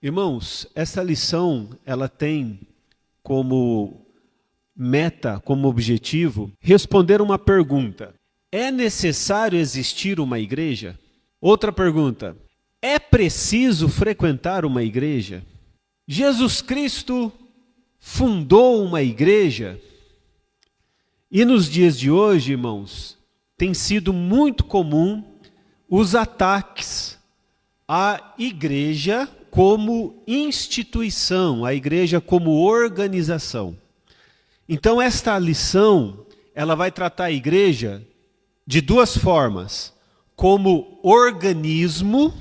Irmãos, essa lição, ela tem como meta, como objetivo, responder uma pergunta. É necessário existir uma igreja? Outra pergunta. É preciso frequentar uma igreja? Jesus Cristo fundou uma igreja? E nos dias de hoje, irmãos, tem sido muito comum os ataques à igreja como instituição, a igreja como organização. Então esta lição, ela vai tratar a igreja de duas formas: como organismo,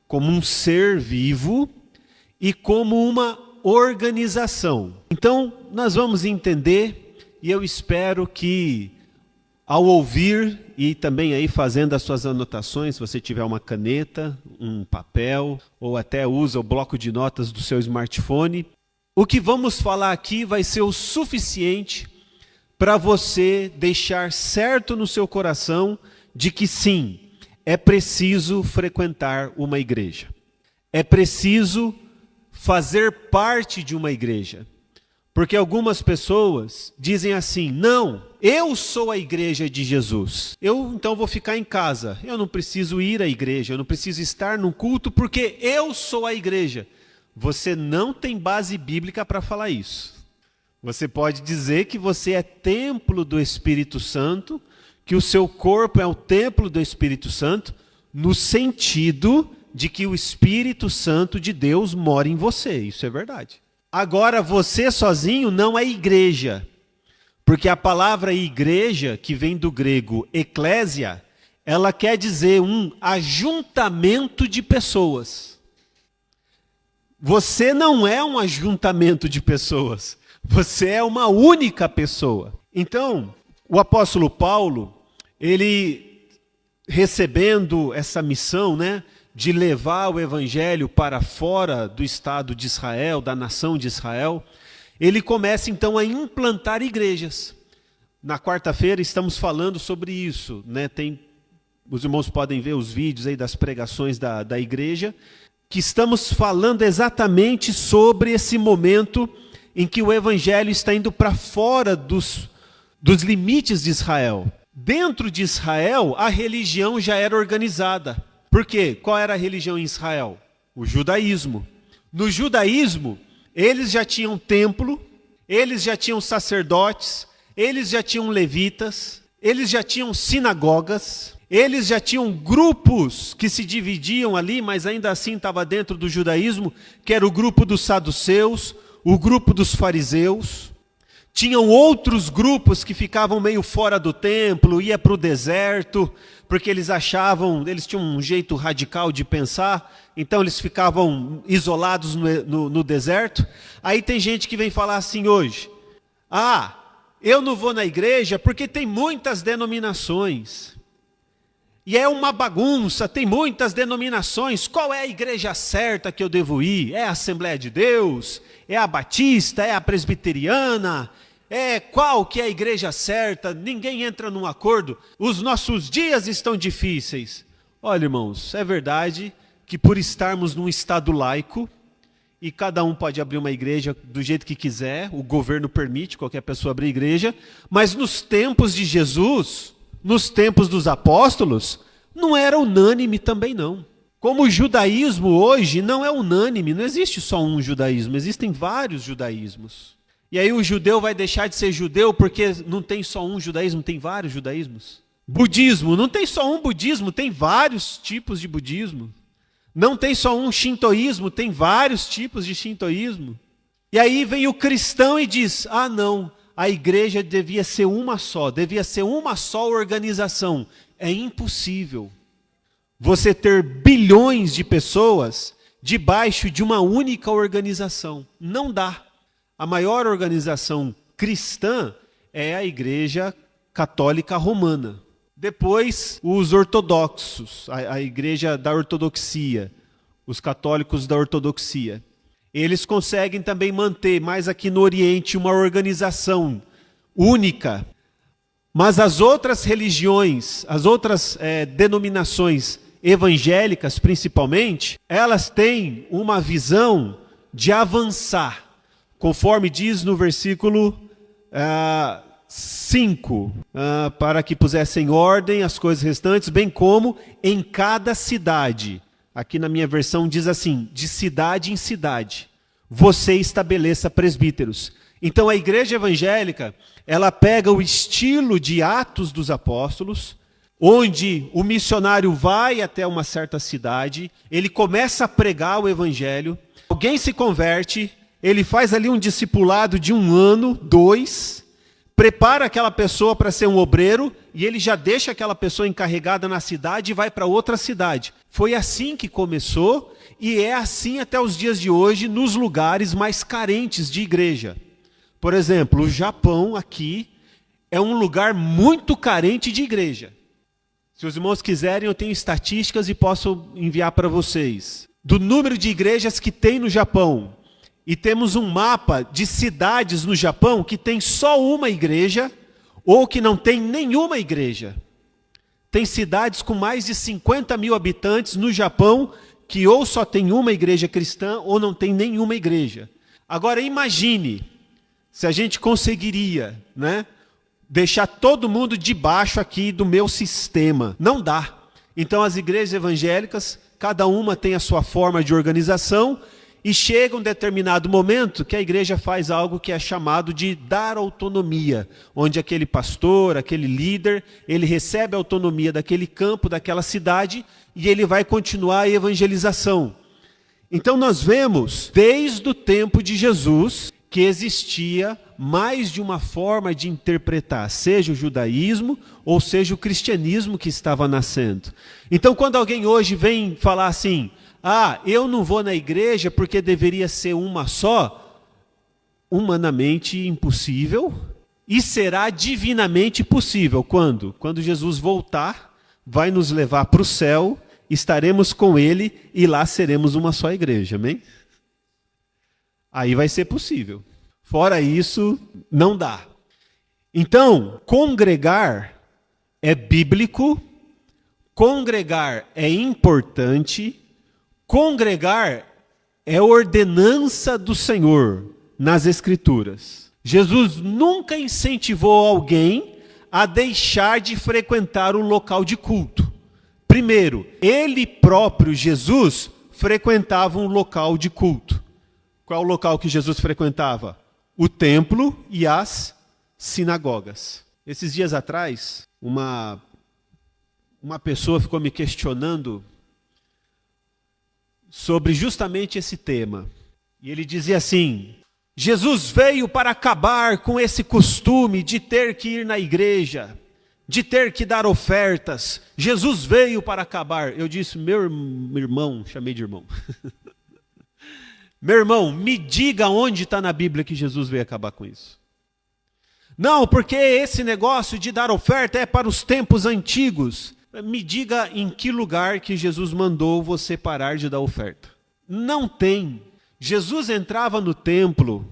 como um ser vivo, e como uma organização. Então nós vamos entender, e eu espero que ao ouvir e também aí fazendo as suas anotações, se você tiver uma caneta, um papel, ou até usa o bloco de notas do seu smartphone, o que vamos falar aqui vai ser o suficiente para você deixar certo no seu coração de que sim, é preciso frequentar uma igreja. É preciso fazer parte de uma igreja. Porque algumas pessoas dizem assim: não, eu sou a igreja de Jesus, eu então vou ficar em casa, eu não preciso ir à igreja, eu não preciso estar no culto porque eu sou a igreja. Você não tem base bíblica para falar isso. Você pode dizer que você é templo do Espírito Santo, que o seu corpo é o templo do Espírito Santo, no sentido de que o Espírito Santo de Deus mora em você, isso é verdade. Agora, você sozinho não é igreja, porque a palavra igreja, que vem do grego eclésia, ela quer dizer um ajuntamento de pessoas. Você não é um ajuntamento de pessoas, você é uma única pessoa. Então, o apóstolo Paulo, ele recebendo essa missão, de levar o evangelho para fora do estado de Israel, da nação de Israel, ele começa então a implantar igrejas. Na quarta-feira estamos falando sobre isso, os irmãos podem ver os vídeos aí das pregações da igreja, que estamos falando exatamente sobre esse momento em que o evangelho está indo para fora dos limites de Israel. Dentro de Israel, a religião já era organizada. Por quê? Qual era a religião em Israel? O judaísmo. No judaísmo, eles já tinham templo, eles já tinham sacerdotes, eles já tinham levitas, eles já tinham sinagogas, eles já tinham grupos que se dividiam ali, mas ainda assim estava dentro do judaísmo, que era o grupo dos saduceus, o grupo dos fariseus. Tinham outros grupos que ficavam meio fora do templo, ia para o deserto, porque eles tinham um jeito radical de pensar, então eles ficavam isolados no deserto. Aí tem gente que vem falar assim hoje: eu não vou na igreja porque tem muitas denominações. E é uma bagunça, tem muitas denominações, qual é a igreja certa que eu devo ir? É a Assembleia de Deus? É a Batista? É a Presbiteriana? Qual que é a igreja certa? Ninguém entra num acordo. Os nossos dias estão difíceis. Olha, irmãos, é verdade que por estarmos num estado laico, e cada um pode abrir uma igreja do jeito que quiser, o governo permite qualquer pessoa abrir igreja, mas nos tempos de Jesus, nos tempos dos apóstolos, não era unânime também não. Como o judaísmo hoje não é unânime, não existe só um judaísmo, existem vários judaísmos. E aí o judeu vai deixar de ser judeu porque não tem só um judaísmo, tem vários judaísmos. Budismo, não tem só um budismo, tem vários tipos de budismo. Não tem só um shintoísmo, tem vários tipos de shintoísmo. E aí vem o cristão e diz: não, a igreja devia ser uma só organização. É impossível você ter bilhões de pessoas debaixo de uma única organização. Não dá. A maior organização cristã é a Igreja Católica Romana. Depois, os ortodoxos, a Igreja da Ortodoxia, os católicos da Ortodoxia. Eles conseguem também manter, mais aqui no Oriente, uma organização única. Mas as outras religiões, as outras denominações, evangélicas principalmente, elas têm uma visão de avançar, conforme diz no versículo 5, para que pusessem ordem as coisas restantes, bem como em cada cidade. Aqui na minha versão diz assim, de cidade em cidade, você estabeleça presbíteros. Então a igreja evangélica, ela pega o estilo de Atos dos Apóstolos, onde o missionário vai até uma certa cidade, ele começa a pregar o evangelho, alguém se converte, ele faz ali um discipulado de 1 ano, 2, prepara aquela pessoa para ser um obreiro, e ele já deixa aquela pessoa encarregada na cidade e vai para outra cidade. Foi assim que começou, e é assim até os dias de hoje, nos lugares mais carentes de igreja. Por exemplo, o Japão aqui é um lugar muito carente de igreja. Se os irmãos quiserem, eu tenho estatísticas e posso enviar para vocês. Do número de igrejas que tem no Japão. E temos um mapa de cidades no Japão que tem só uma igreja ou que não tem nenhuma igreja. Tem cidades com mais de 50 mil habitantes no Japão que ou só tem uma igreja cristã ou não tem nenhuma igreja. Agora imagine se a gente conseguiria, deixar todo mundo debaixo aqui do meu sistema. Não dá. Então as igrejas evangélicas, cada uma tem a sua forma de organização, e chega um determinado momento que a igreja faz algo que é chamado de dar autonomia, onde aquele pastor, aquele líder, ele recebe a autonomia daquele campo, daquela cidade, e ele vai continuar a evangelização. Então nós vemos, desde o tempo de Jesus, que existia mais de uma forma de interpretar, seja o judaísmo ou seja o cristianismo que estava nascendo. Então quando alguém hoje vem falar assim, eu não vou na igreja porque deveria ser uma só, humanamente impossível, e será divinamente possível. Quando? Quando Jesus voltar, vai nos levar para o céu, estaremos com ele e lá seremos uma só igreja, amém? Aí vai ser possível. Fora isso, não dá. Então, congregar é bíblico, congregar é importante, congregar é ordenança do Senhor nas Escrituras. Jesus nunca incentivou alguém a deixar de frequentar um local de culto. Primeiro, ele próprio, Jesus, frequentava um local de culto. Qual é o local que Jesus frequentava? O templo e as sinagogas. Esses dias atrás, uma pessoa ficou me questionando sobre justamente esse tema. E ele dizia assim, Jesus veio para acabar com esse costume de ter que ir na igreja, de ter que dar ofertas. Jesus veio para acabar. Eu disse, meu irmão, chamei de irmão. Meu irmão, me diga onde está na Bíblia que Jesus veio acabar com isso. Não, porque esse negócio de dar oferta é para os tempos antigos. Me diga em que lugar que Jesus mandou você parar de dar oferta. Não tem. Jesus entrava no templo.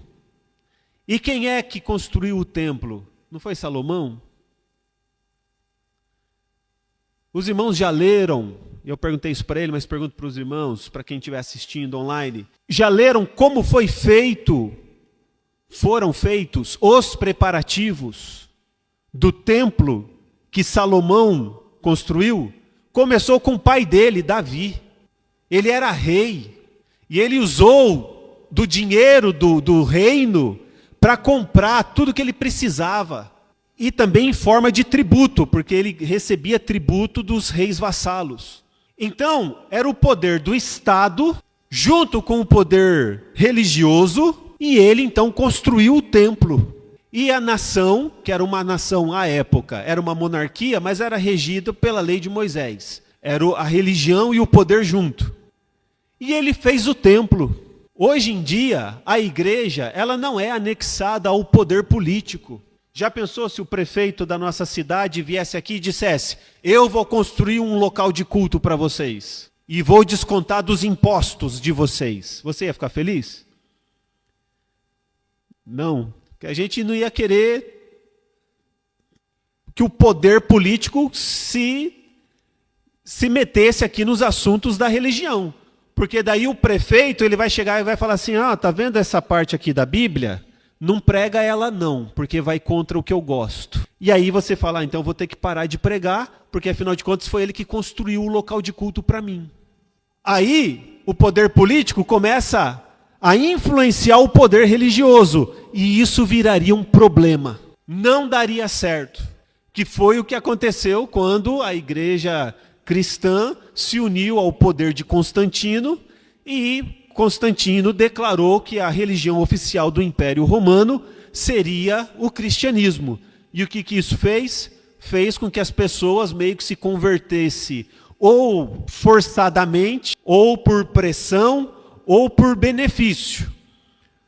E quem é que construiu o templo? Não foi Salomão? Os irmãos já leram, eu perguntei isso para ele, mas pergunto para os irmãos, para quem estiver assistindo online. Já leram como foram feitos os preparativos do templo que Salomão construiu? Começou com o pai dele, Davi. Ele era rei. E ele usou do dinheiro do reino para comprar tudo que ele precisava. E também em forma de tributo, porque ele recebia tributo dos reis vassalos. Então, era o poder do Estado, junto com o poder religioso, e ele então construiu o templo. E a nação, que era uma nação à época, era uma monarquia, mas era regida pela lei de Moisés. Era a religião e o poder junto. E ele fez o templo. Hoje em dia, a igreja, ela não é anexada ao poder político. Já pensou se o prefeito da nossa cidade viesse aqui e dissesse, eu vou construir um local de culto para vocês e vou descontar dos impostos de vocês. Você ia ficar feliz? Não, porque a gente não ia querer que o poder político se se metesse aqui nos assuntos da religião. Porque daí o prefeito ele vai chegar e vai falar assim, tá vendo essa parte aqui da Bíblia? Não prega ela não, porque vai contra o que eu gosto. E aí você fala, então eu vou ter que parar de pregar, porque afinal de contas foi ele que construiu o local de culto para mim. Aí o poder político começa a influenciar o poder religioso, e isso viraria um problema. Não daria certo. Que foi o que aconteceu quando a igreja cristã se uniu ao poder de Constantino, e Constantino declarou que a religião oficial do Império Romano seria o cristianismo. E o que isso fez? Fez com que as pessoas meio que se convertessem ou forçadamente, ou por pressão, ou por benefício.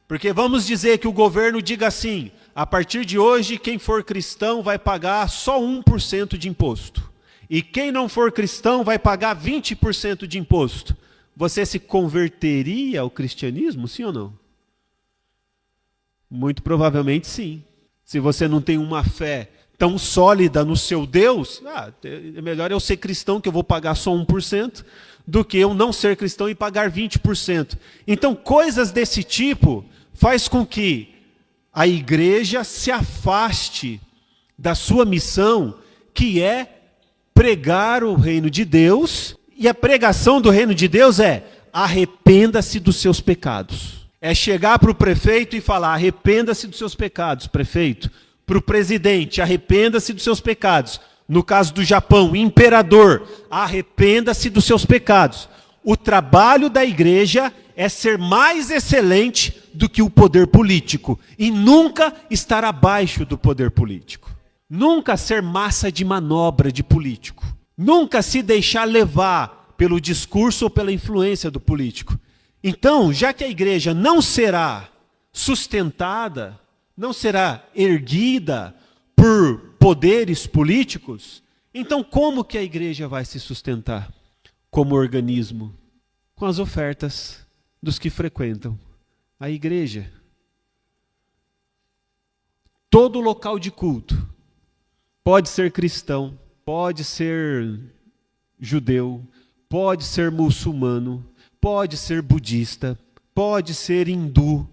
Porque vamos dizer que o governo diga assim, a partir de hoje quem for cristão vai pagar só 1% de imposto. E quem não for cristão vai pagar 20% de imposto. Você se converteria ao cristianismo, sim ou não? Muito provavelmente sim. Se você não tem uma fé tão sólida no seu Deus, é melhor eu ser cristão que eu vou pagar só 1%, do que eu não ser cristão e pagar 20%. Então, coisas desse tipo faz com que a igreja se afaste da sua missão, que é pregar o reino de Deus. E a pregação do reino de Deus é: arrependa-se dos seus pecados. É chegar para o prefeito e falar: arrependa-se dos seus pecados, prefeito. Para o presidente: arrependa-se dos seus pecados. No caso do Japão, imperador: arrependa-se dos seus pecados. O trabalho da igreja é ser mais excelente do que o poder político e nunca estar abaixo do poder político. Nunca ser massa de manobra de político. Nunca se deixar levar pelo discurso ou pela influência do político. Então, já que a igreja não será sustentada, não será erguida por poderes políticos, então como que a igreja vai se sustentar? Como organismo, com as ofertas dos que frequentam a igreja. Todo local de culto pode ser cristão, pode ser judeu, pode ser muçulmano, pode ser budista, pode ser hindu.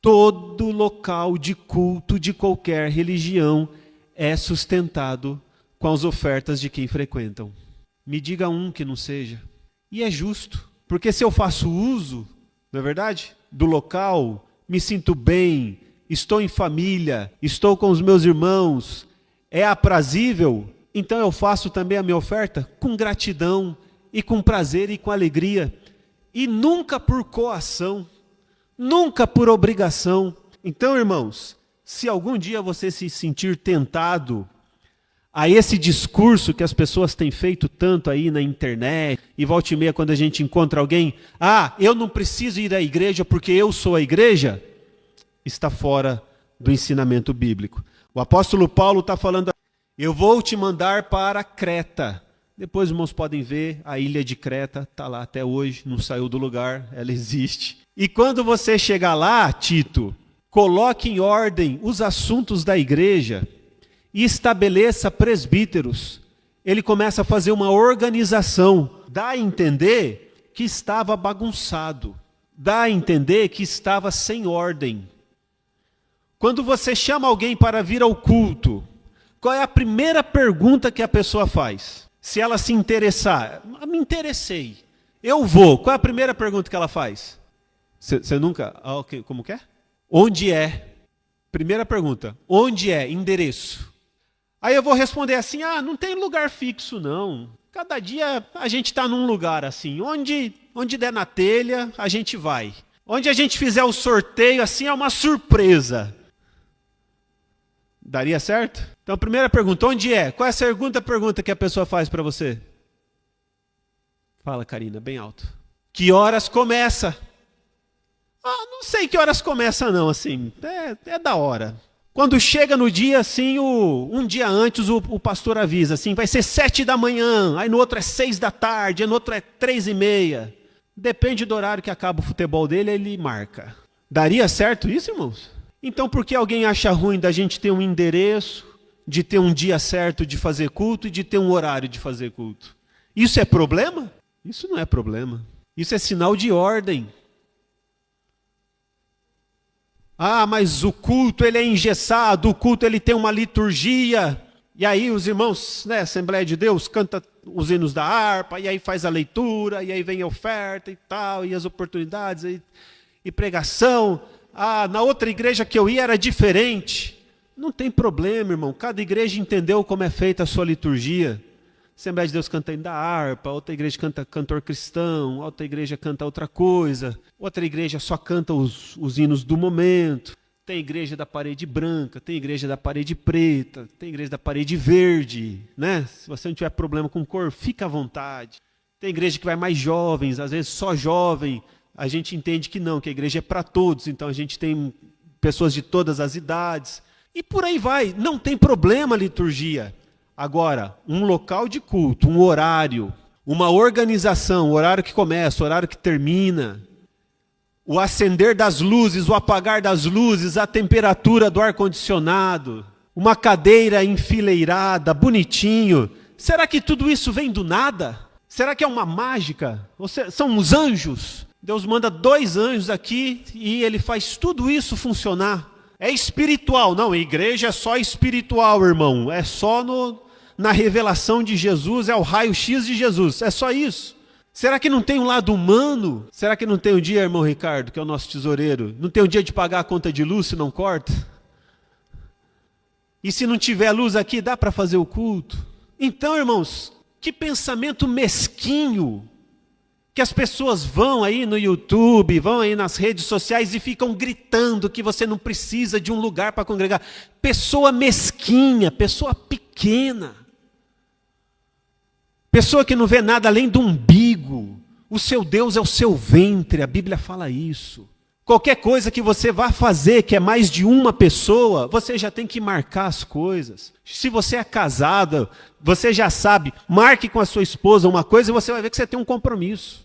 Todo local de culto de qualquer religião é sustentado com as ofertas de quem frequentam. Me diga um que não seja. E é justo, porque se eu faço uso, não é verdade, do local, me sinto bem, estou em família, estou com os meus irmãos, é aprazível, então eu faço também a minha oferta com gratidão e com prazer e com alegria. E nunca por coação, nunca por obrigação. Então, irmãos, se algum dia você se sentir tentado a esse discurso que as pessoas têm feito tanto aí na internet, e volta e meia quando a gente encontra alguém, eu não preciso ir à igreja porque eu sou a igreja, está fora do ensinamento bíblico. O apóstolo Paulo está falando: eu vou te mandar para Creta. Depois os irmãos podem ver, a ilha de Creta está lá até hoje, não saiu do lugar, ela existe. E quando você chegar lá, Tito, coloque em ordem os assuntos da igreja e estabeleça presbíteros. Ele começa a fazer uma organização, dá a entender que estava bagunçado, dá a entender que estava sem ordem. Quando você chama alguém para vir ao culto, qual é a primeira pergunta que a pessoa faz? Se ela se interessar: me interessei, eu vou. Qual é a primeira pergunta que ela faz? Você nunca... okay. Como que é? Onde é? Primeira pergunta: onde é? Endereço. Aí eu vou responder assim: não tem lugar fixo não. Cada dia a gente está num lugar assim. Onde der na telha, a gente vai. Onde a gente fizer o sorteio assim, é uma surpresa. Daria certo? Então, primeira pergunta: onde é? Qual é a segunda pergunta que a pessoa faz para você? Fala, Karina, bem alto. Que horas começa? Não sei que horas começa não, assim, é da hora. Quando chega no dia, assim, um dia antes o pastor avisa, assim, vai ser 7 da manhã, aí no outro é 6 da tarde, aí no outro é 3:30. Depende do horário que acaba o futebol dele, ele marca. Daria certo isso, irmãos? Então, por que alguém acha ruim da gente ter um endereço, de ter um dia certo de fazer culto e de ter um horário de fazer culto? Isso é problema? Isso não é problema. Isso é sinal de ordem. Ah, mas o culto ele é engessado, o culto ele tem uma liturgia. E aí os irmãos, né, Assembleia de Deus, canta os hinos da harpa, e aí faz a leitura, e aí vem a oferta e tal, e as oportunidades, e pregação. Ah, na outra igreja que eu ia era diferente. Não tem problema, irmão. Cada igreja entendeu como é feita a sua liturgia. Assembleia de Deus canta hino da harpa, outra igreja canta cantor cristão, outra igreja canta outra coisa, outra igreja só canta os hinos do momento. Tem igreja da parede branca, tem igreja da parede preta, tem igreja da parede verde, né? Se você não tiver problema com cor, fica à vontade. Tem igreja que vai mais jovens, às vezes só jovem. A gente entende que não, que a igreja é para todos, então a gente tem pessoas de todas as idades. E por aí vai, não tem problema a liturgia. Agora, um local de culto, um horário, uma organização, o horário que começa, o horário que termina, o acender das luzes, o apagar das luzes, a temperatura do ar-condicionado, uma cadeira enfileirada, bonitinho. Será que tudo isso vem do nada? Será que é uma mágica? Ou são os anjos? Deus manda 2 anjos aqui e ele faz tudo isso funcionar. É espiritual. Não, a igreja é só espiritual, irmão. É só na revelação de Jesus, é o raio-x de Jesus. É só isso. Será que não tem um lado humano? Será que não tem um dia, irmão Ricardo, que é o nosso tesoureiro, não tem um dia de pagar a conta de luz se não corta? E se não tiver luz aqui, dá para fazer o culto? Então, irmãos, que pensamento mesquinho, que as pessoas vão aí no YouTube, vão aí nas redes sociais e ficam gritando que você não precisa de um lugar para congregar. Pessoa mesquinha, pessoa pequena. Pessoa que não vê nada além do umbigo. O seu Deus é o seu ventre, a Bíblia fala isso. Qualquer coisa que você vá fazer, que é mais de uma pessoa, você já tem que marcar as coisas. Se você é casado, você já sabe, marque com a sua esposa uma coisa e você vai ver que você tem um compromisso.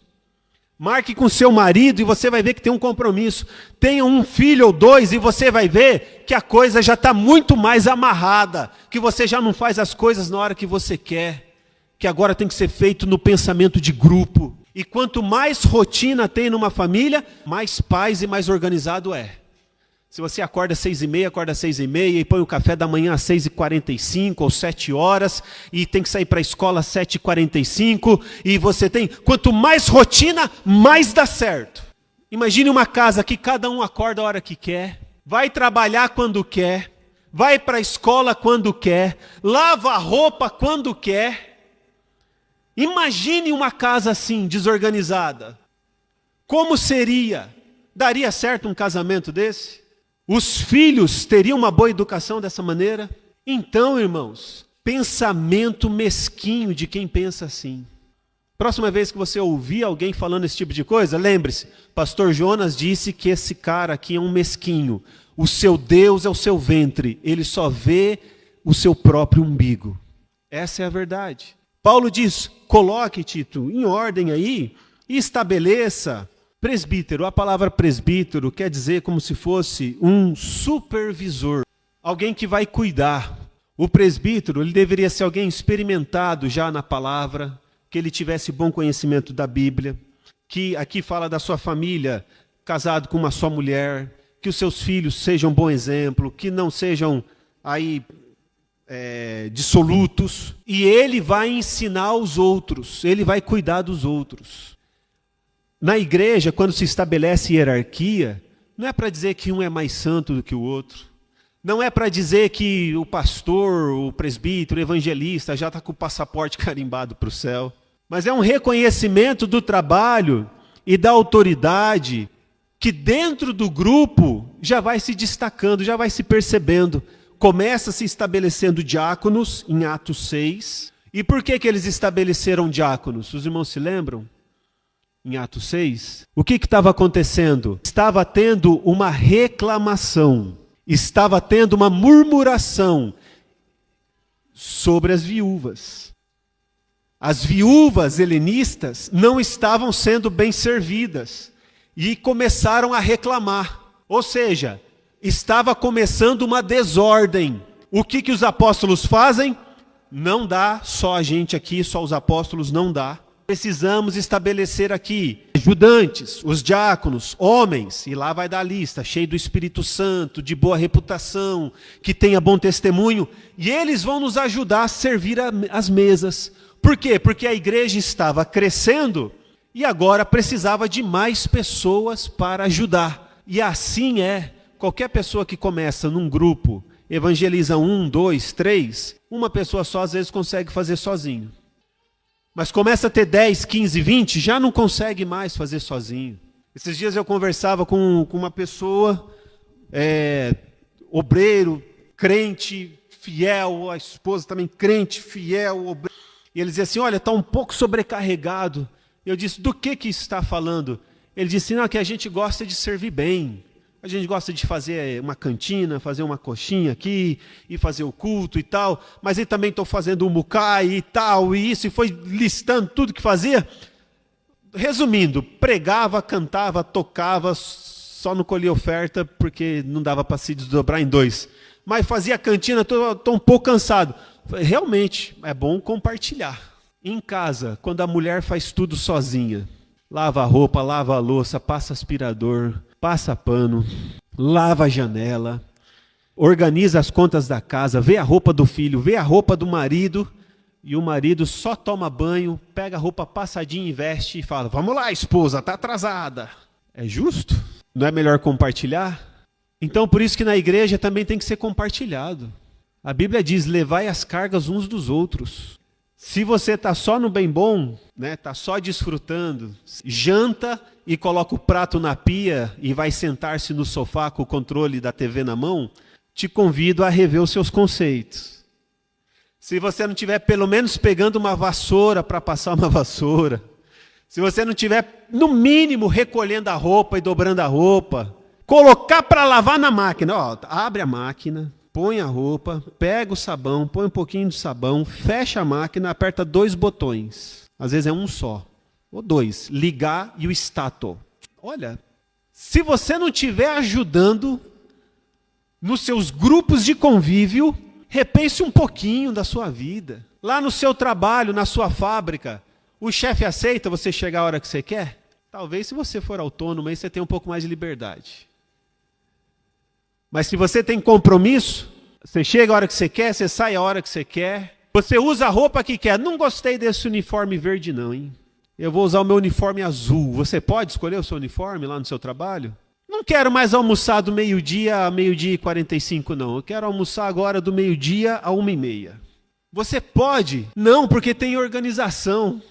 Marque com seu marido e você vai ver que tem um compromisso. Tenha um filho ou 2 e você vai ver que a coisa já está muito mais amarrada, que você já não faz as coisas na hora que você quer. Que agora tem que ser feito no pensamento de grupo. E quanto mais rotina tem numa família, mais paz e mais organizado é. Se você acorda às 6h30, acorda às 6h30 e põe o café da manhã às 6h45 ou 7 horas e tem que sair para a escola às 7h45 e você tem... Quanto mais rotina, mais dá certo. Imagine uma casa que cada um acorda a hora que quer, vai trabalhar quando quer, vai para a escola quando quer, lava a roupa quando quer. Imagine uma casa assim, desorganizada. Como seria? Daria certo um casamento desse? Os filhos teriam uma boa educação dessa maneira? Então, irmãos, pensamento mesquinho de quem pensa assim. Próxima vez que você ouvir alguém falando esse tipo de coisa, lembre-se, pastor Jonas disse que esse cara aqui é um mesquinho. O seu Deus é o seu ventre, ele só vê o seu próprio umbigo. Essa é a verdade. Paulo diz, coloque, Tito, em ordem aí e estabeleça presbítero. A palavra presbítero quer dizer como se fosse um supervisor, alguém que vai cuidar. O presbítero, ele deveria ser alguém experimentado já na palavra, que ele tivesse bom conhecimento da Bíblia, que aqui fala da sua família, casado com uma só mulher, que os seus filhos sejam bom exemplo, que não sejam aí dissolutos, e ele vai ensinar os outros, ele vai cuidar dos outros. Na igreja, quando se estabelece hierarquia, não é para dizer que um é mais santo do que o outro, não é para dizer que o pastor, o presbítero, o evangelista já está com o passaporte carimbado para o céu, mas é um reconhecimento do trabalho e da autoridade que dentro do grupo já vai se destacando, já vai se percebendo. Começa se estabelecendo diáconos em Atos 6. E por que eles estabeleceram diáconos? Os irmãos se lembram? Em Atos 6. O que estava acontecendo? Estava tendo uma reclamação. Estava tendo uma murmuração sobre as viúvas. As viúvas helenistas não estavam sendo bem servidas. E começaram a reclamar. Ou seja, estava começando uma desordem. O que os apóstolos fazem? Não dá só a gente aqui, só os apóstolos, não dá. Precisamos estabelecer aqui ajudantes, os diáconos, homens, e lá vai dar a lista, cheio do Espírito Santo, de boa reputação, que tenha bom testemunho, e eles vão nos ajudar a servir as mesas. Por quê? Porque a igreja estava crescendo e agora precisava de mais pessoas para ajudar. E assim é, qualquer pessoa que começa num grupo, evangeliza 1, 2, 3, uma pessoa só às vezes consegue fazer sozinho. Mas começa a ter 10, 15, 20, já não consegue mais fazer sozinho. Esses dias eu conversava com uma pessoa, obreiro, crente, fiel, a esposa também crente, fiel, obreiro. E ele dizia assim, olha, está um pouco sobrecarregado. Eu disse, do que está falando? Ele disse, não, que a gente gosta de servir bem. A gente gosta de fazer uma cantina, fazer uma coxinha aqui, e fazer o culto e tal, mas eu também estou fazendo um mucai e tal, e isso, e foi listando tudo que fazia. Resumindo, pregava, cantava, tocava, só não colhia oferta, porque não dava para se desdobrar em 2. Mas fazia cantina, estou um pouco cansado. Realmente, é bom compartilhar. Em casa, quando a mulher faz tudo sozinha, lava a roupa, lava a louça, passa aspirador, passa pano, lava a janela, organiza as contas da casa, vê a roupa do filho, vê a roupa do marido, e o marido só toma banho, pega a roupa passadinha e veste e fala, vamos lá, esposa, está atrasada. É justo? Não é melhor compartilhar? Então, por isso que na igreja também tem que ser compartilhado. A Bíblia diz, levai as cargas uns dos outros. Se você está só no bem bom, está só desfrutando, janta e coloca o prato na pia e vai sentar-se no sofá com o controle da TV na mão, te convido a rever os seus conceitos. Se você não estiver pelo menos pegando uma vassoura para passar uma vassoura, se você não estiver no mínimo recolhendo a roupa e dobrando a roupa, colocar para lavar na máquina, abre a máquina, põe a roupa, pega o sabão, põe um pouquinho de sabão, fecha a máquina, aperta 2 botões. Às vezes é um só, ou 2, ligar e o stato. Olha, se você não estiver ajudando nos seus grupos de convívio, repense um pouquinho da sua vida. Lá no seu trabalho, na sua fábrica, o chefe aceita você chegar a hora que você quer? Talvez se você for autônomo, aí você tem um pouco mais de liberdade. Mas se você tem compromisso, você chega a hora que você quer, você sai a hora que você quer, você usa a roupa que quer. Não gostei desse uniforme verde não, hein? Eu vou usar o meu uniforme azul. Você pode escolher o seu uniforme lá no seu trabalho? Não quero mais almoçar do meio-dia a 12h45 não. Eu quero almoçar agora do meio-dia a 1h30. Você pode? Não, porque tem organização.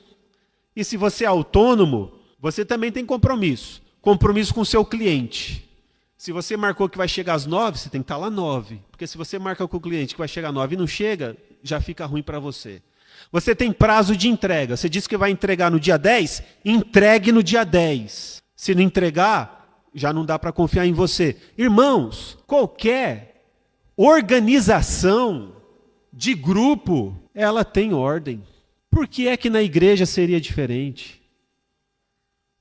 E se você é autônomo, você também tem compromisso. Compromisso com o seu cliente. Se você marcou que vai chegar às 9, você tem que estar lá 9. Porque se você marca com o cliente que vai chegar às 9 e não chega, já fica ruim para você. Você tem prazo de entrega. Você disse que vai entregar no dia 10, entregue no dia 10. Se não entregar, já não dá para confiar em você. Irmãos, qualquer organização de grupo, ela tem ordem. Por que é que na igreja seria diferente?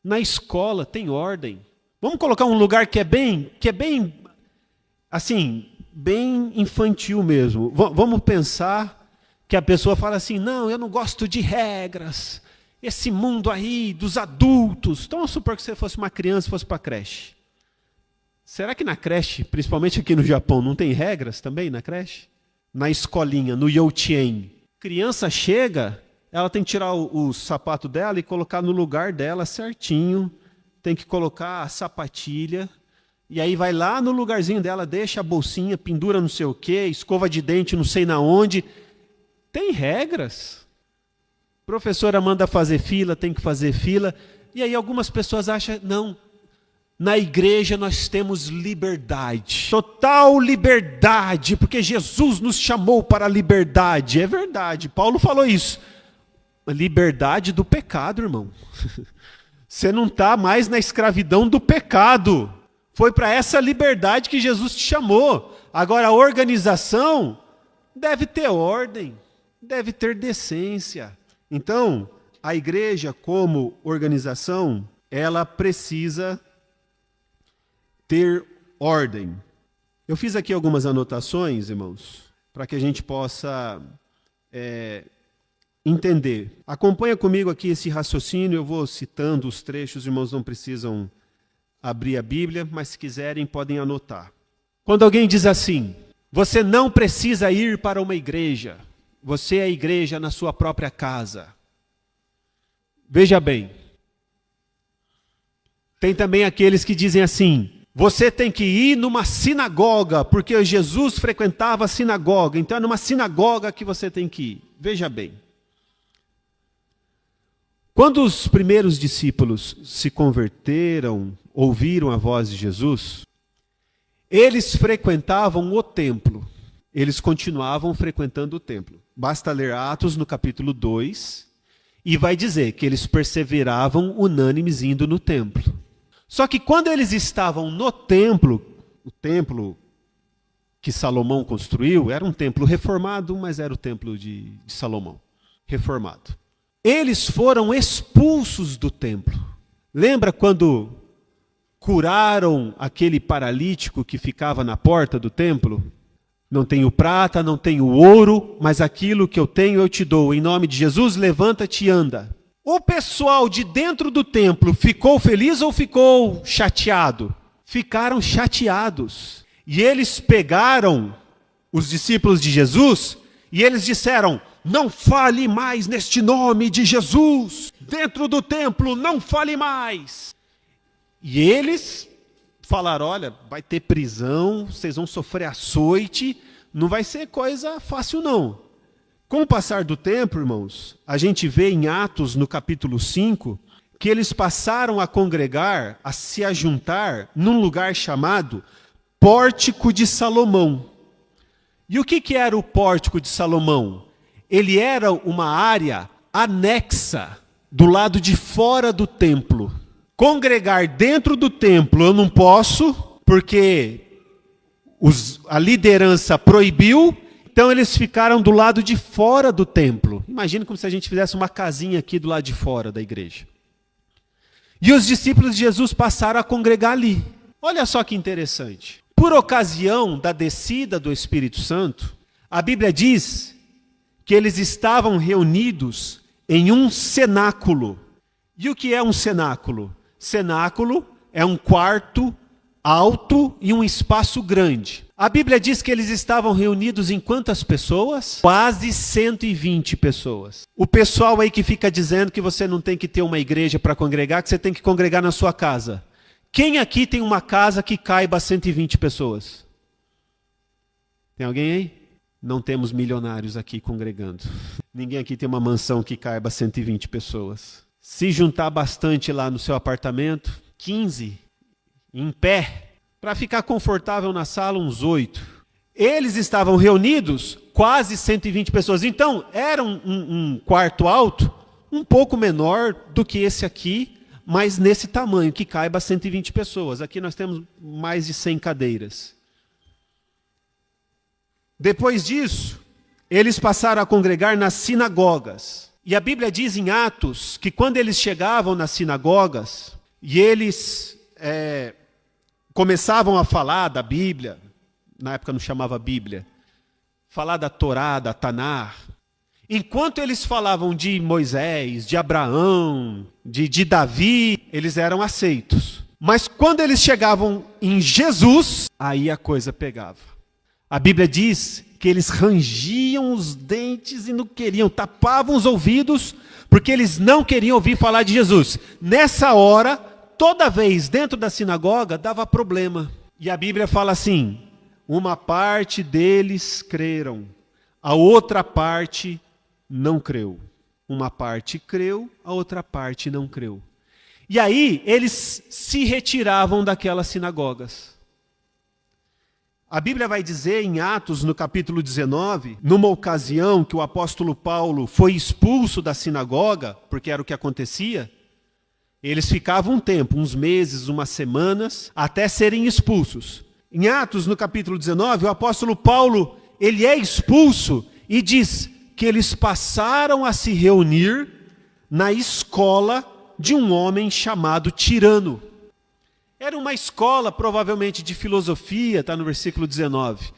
Na escola tem ordem. Vamos colocar um lugar que é bem, assim, bem infantil mesmo. Vamos pensar que a pessoa fala assim, não, eu não gosto de regras, esse mundo aí dos adultos. Então, vamos supor que você fosse uma criança e fosse para a creche. Será que na creche, principalmente aqui no Japão, não tem regras também na creche? Na escolinha, no youchien. Criança chega, ela tem que tirar o sapato dela e colocar no lugar dela certinho. Tem que colocar a sapatilha, e aí vai lá no lugarzinho dela, deixa a bolsinha, pendura não sei o quê, escova de dente não sei na onde. Tem regras. Professora manda fazer fila, tem que fazer fila. E aí algumas pessoas acham, não, na igreja nós temos liberdade. Total liberdade, porque Jesus nos chamou para a liberdade. É verdade, Paulo falou isso. A liberdade do pecado, irmão. Você não está mais na escravidão do pecado. Foi para essa liberdade que Jesus te chamou. Agora, a organização deve ter ordem, deve ter decência. Então, a igreja, como organização, ela precisa ter ordem. Eu fiz aqui algumas anotações, irmãos, para que a gente possa entender. Acompanha comigo aqui esse raciocínio, eu vou citando os trechos, os irmãos não precisam abrir a Bíblia, mas se quiserem podem anotar. Quando alguém diz assim, você não precisa ir para uma igreja, você é a igreja na sua própria casa. Veja bem, tem também aqueles que dizem assim, você tem que ir numa sinagoga, porque Jesus frequentava a sinagoga, então é numa sinagoga que você tem que ir. Veja bem, quando os primeiros discípulos se converteram, ouviram a voz de Jesus, eles frequentavam o templo, eles continuavam frequentando o templo. Basta ler Atos no capítulo 2, e vai dizer que eles perseveravam unânimes indo no templo. Só que quando eles estavam no templo, o templo que Salomão construiu, era um templo reformado, mas era o templo de Salomão, reformado. Eles foram expulsos do templo. Lembra quando curaram aquele paralítico que ficava na porta do templo? Não tenho prata, não tenho ouro, mas aquilo que eu tenho eu te dou. Em nome de Jesus, levanta-te e anda. O pessoal de dentro do templo ficou feliz ou ficou chateado? Ficaram chateados. E eles pegaram os discípulos de Jesus e eles disseram, não fale mais neste nome de Jesus. Dentro do templo, não fale mais. E eles falaram, olha, vai ter prisão, vocês vão sofrer açoite, não vai ser coisa fácil não. Com o passar do tempo, irmãos, a gente vê em Atos, no capítulo 5, que eles passaram a congregar, a se ajuntar num lugar chamado Pórtico de Salomão. E o que era o Pórtico de Salomão? Ele era uma área anexa, do lado de fora do templo. Congregar dentro do templo eu não posso, porque a liderança proibiu, então eles ficaram do lado de fora do templo. Imagina como se a gente fizesse uma casinha aqui do lado de fora da igreja. E os discípulos de Jesus passaram a congregar ali. Olha só que interessante. Por ocasião da descida do Espírito Santo, a Bíblia diz que eles estavam reunidos em um cenáculo. E o que é um cenáculo? Cenáculo é um quarto alto e um espaço grande. A Bíblia diz que eles estavam reunidos em quantas pessoas? Quase 120 pessoas. O pessoal aí que fica dizendo que você não tem que ter uma igreja para congregar, que você tem que congregar na sua casa. Quem aqui tem uma casa que caiba 120 pessoas? Tem alguém aí? Não temos milionários aqui congregando. Ninguém aqui tem uma mansão que caiba 120 pessoas. Se juntar bastante lá no seu apartamento, 15 em pé, para ficar confortável na sala, uns 8. Eles estavam reunidos, quase 120 pessoas. Então, era um quarto alto, um pouco menor do que esse aqui, mas nesse tamanho, que caiba 120 pessoas. Aqui nós temos mais de 100 cadeiras. Depois disso, eles passaram a congregar nas sinagogas. E a Bíblia diz em Atos que quando eles chegavam nas sinagogas, e eles começavam a falar da Bíblia, na época não chamava Bíblia, falar da Torá, da Taná. Enquanto eles falavam de Moisés, de Abraão, de Davi, eles eram aceitos. Mas quando eles chegavam em Jesus, aí a coisa pegava. A Bíblia diz que eles rangiam os dentes e não queriam, tapavam os ouvidos, porque eles não queriam ouvir falar de Jesus. Nessa hora, toda vez dentro da sinagoga, dava problema. E a Bíblia fala assim, uma parte deles creram, a outra parte não creu. Uma parte creu, a outra parte não creu. E aí, eles se retiravam daquelas sinagogas. A Bíblia vai dizer em Atos, no capítulo 19, numa ocasião que o apóstolo Paulo foi expulso da sinagoga, porque era o que acontecia, eles ficavam um tempo, uns meses, umas semanas, até serem expulsos. Em Atos, no capítulo 19, o apóstolo Paulo, ele é expulso e diz que eles passaram a se reunir na escola de um homem chamado Tirano. Era uma escola, provavelmente, de filosofia, está no versículo 19.